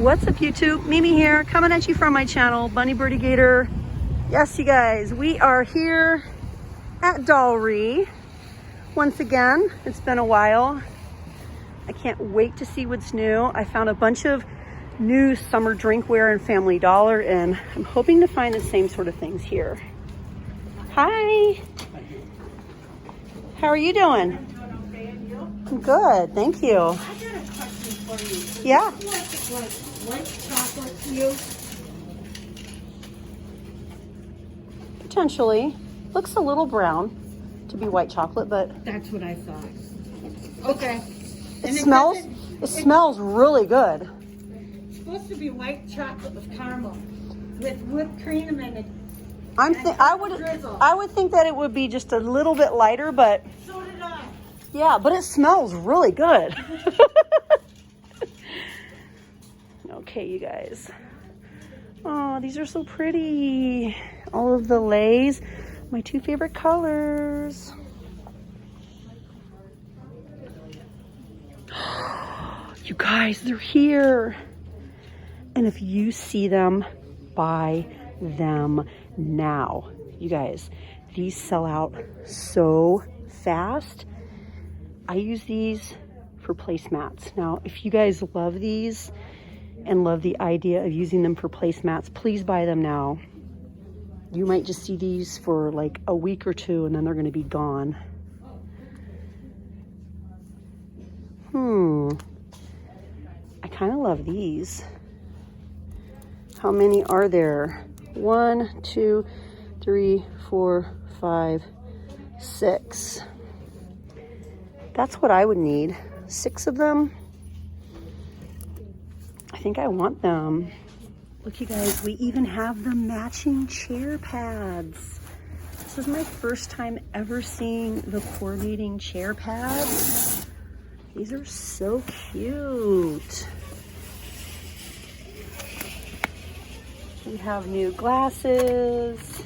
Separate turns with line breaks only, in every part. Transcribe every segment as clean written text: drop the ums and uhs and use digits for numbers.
What's up YouTube? Mimi here, coming at you from my channel, Bunny Birdy Gator. Yes, you guys, we are here at Dolly. Once again, it's been a while. I can't wait to see what's new. I found a bunch of new summer drinkware in Family Dollar, and I'm hoping to find the same sort of things here. Hi. How are you doing? I'm good, thank you.
I got a question for you.
Yeah.
Is like white chocolate to you?
Potentially. Looks a little brown to be white chocolate, but
That's what I thought. Okay.
it smells really good.
It's supposed to be white chocolate with caramel, with whipped cream and it.
I would think that it would be just a little bit lighter, but
So did I.
yeah, but it smells really good. Okay, you guys. Oh, these are so pretty. All of the Lays, my two favorite colors. You guys, they're here. And if you see them, buy them now. You guys, these sell out so fast. I use these for placemats. Now, if you guys love these and love the idea of using them for placemats, please buy them now. You might just see these for like a week or two and then they're gonna be gone. I kind of love these. How many are there? 1, 2, 3, 4, 5, 6. That's what I would need. 6 of them. I think I want them. Look, you guys, we even have the matching chair pads. This is my first time ever seeing the coordinating chair pads. These are so cute. We have new glasses.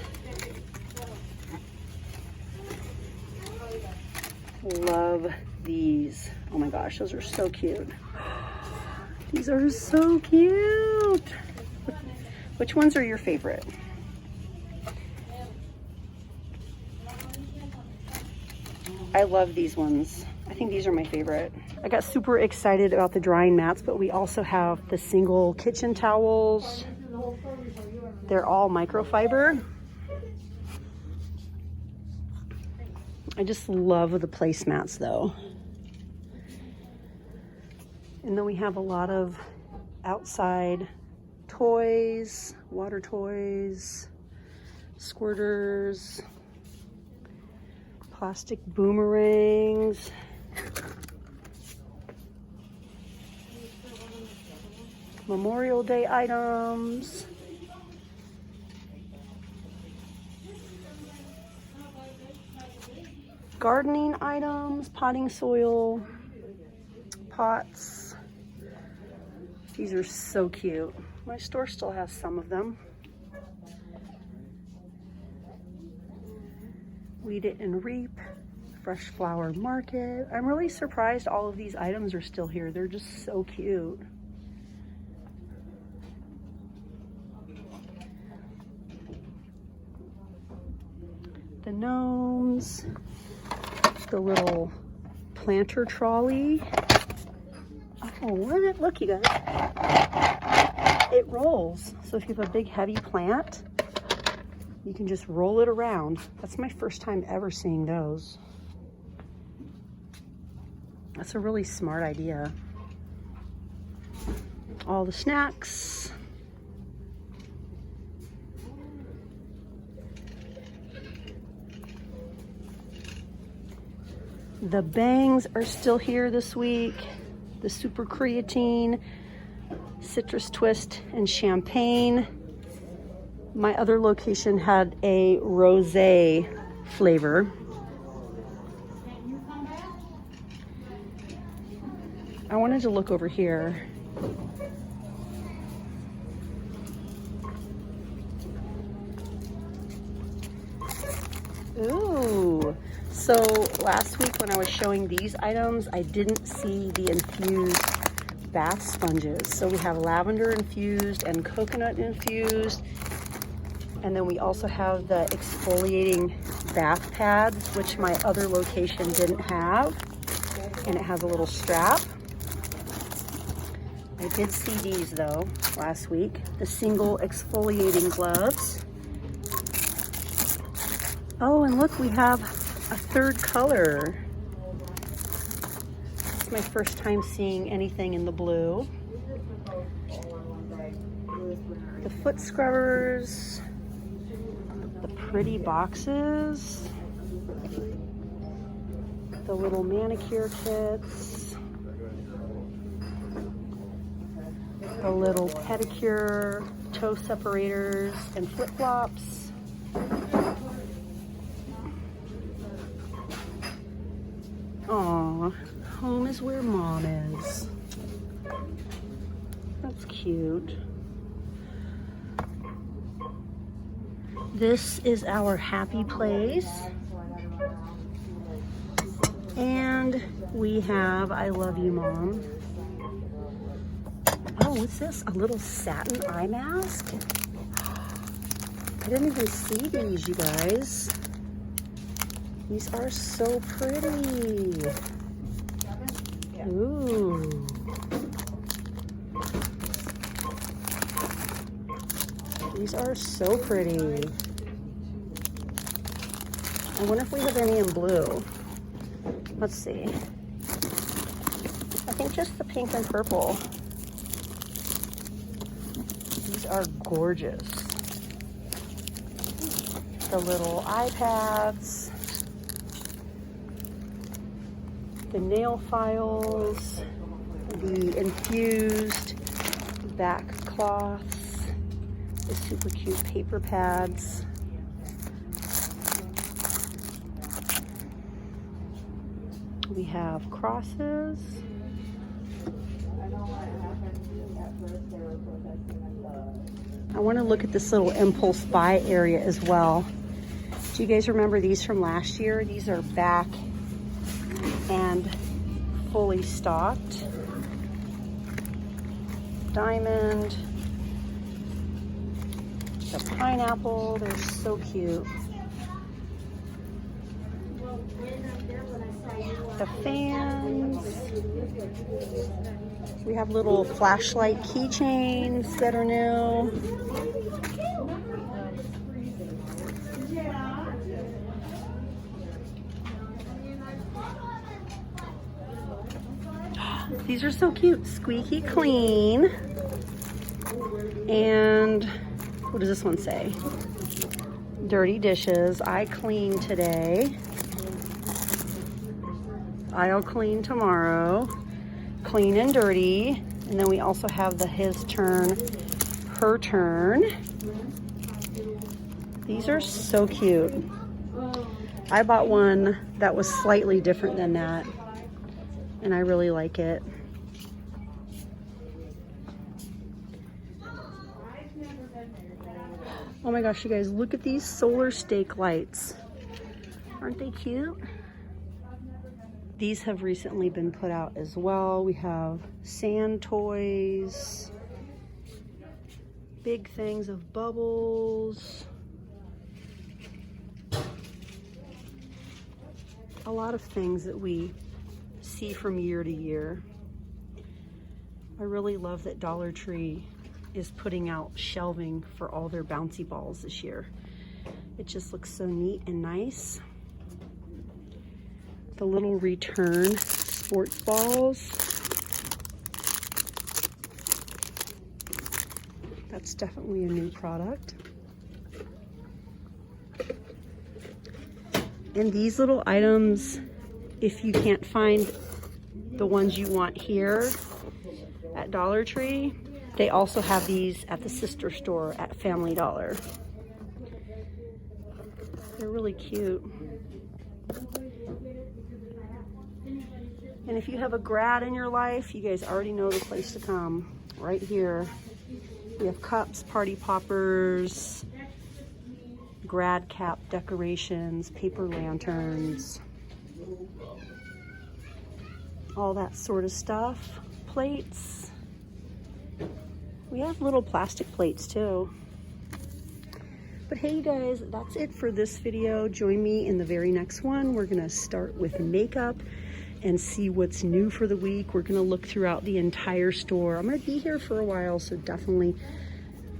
Love these. Oh my gosh, those are so cute. These are so cute. Which ones are your favorite? I love these ones. I think these are my favorite. I got super excited about the drying mats, but we also have the single kitchen towels. They're all microfiber. I just love the placemats though. And then we have a lot of outside toys, water toys, squirters, plastic boomerangs. Memorial Day items. Gardening items, potting soil, pots. These are so cute. My store still has some of them. Weed It and Reap, Fresh Flower Market. I'm really surprised all of these items are still here. They're just so cute. The gnomes, the little planter trolley. Oh, look you guys. It rolls. So if you have a big heavy plant, you can just roll it around. That's my first time ever seeing those. That's a really smart idea. All the snacks. The bangs are still here this week. The super creatine, citrus twist, and champagne. My other location had a rosé flavor. I wanted to look over here. Ooh. So last week when I was showing these items, I didn't see the infused bath sponges. So we have lavender infused and coconut infused. And then we also have the exfoliating bath pads, which my other location didn't have. And it has a little strap. I did see these though last week, the single exfoliating gloves. Oh, and look, we have a third color. It's my first time seeing anything in the blue. The foot scrubbers, the pretty boxes, the little manicure kits, the little pedicure, toe separators, and flip-flops. Aw, home is where mom is. That's cute. This is our happy place. And we have I love you, mom. Oh, what's this? A little satin eye mask? I didn't even see these, you guys. These are so pretty. Ooh. These are so pretty. I wonder if we have any in blue. Let's see. I think just the pink and purple. These are gorgeous. The little iPads. The nail files. The infused back cloths. The super cute paper pads. We have crosses. I want to look at this little impulse buy area as well. Do you guys remember these from last year? These are back and fully stocked. Diamond. The pineapple, they're so cute. The fans. We have little flashlight keychains that are new. These are so cute. Squeaky clean. And what does this one say? Dirty dishes. I clean today. I'll clean tomorrow. Clean and dirty. And then we also have the his turn, her turn. These are so cute. I bought one that was slightly different than that, and I really like it. Oh my gosh, you guys, look at these solar stake lights. Aren't they cute? These have recently been put out as well. We have sand toys, big things of bubbles, a lot of things that we see from year to year. I really love that Dollar Tree is putting out shelving for all their bouncy balls this year. It just looks so neat and nice. The little return sports balls. That's definitely a new product. And these little items, if you can't find the ones you want here at Dollar Tree, they also have these at the sister store at Family Dollar. They're really cute. And if you have a grad in your life, you guys already know the place to come. Right here. We have cups, party poppers, grad cap decorations, paper lanterns, all that sort of stuff. plates. We have little plastic plates too. But hey, you guys, that's it for this video. Join me in the very next one. We're gonna start with makeup and see what's new for the week. We're gonna look throughout the entire store. I'm gonna be here for a while, so definitely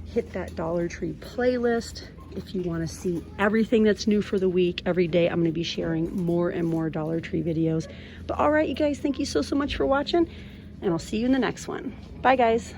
hit that Dollar Tree playlist if you wanna see everything that's new for the week. Every day I'm gonna be sharing more and more Dollar Tree videos. But all right, you guys, thank you so much for watching, and I'll see you in the next one. Bye, guys.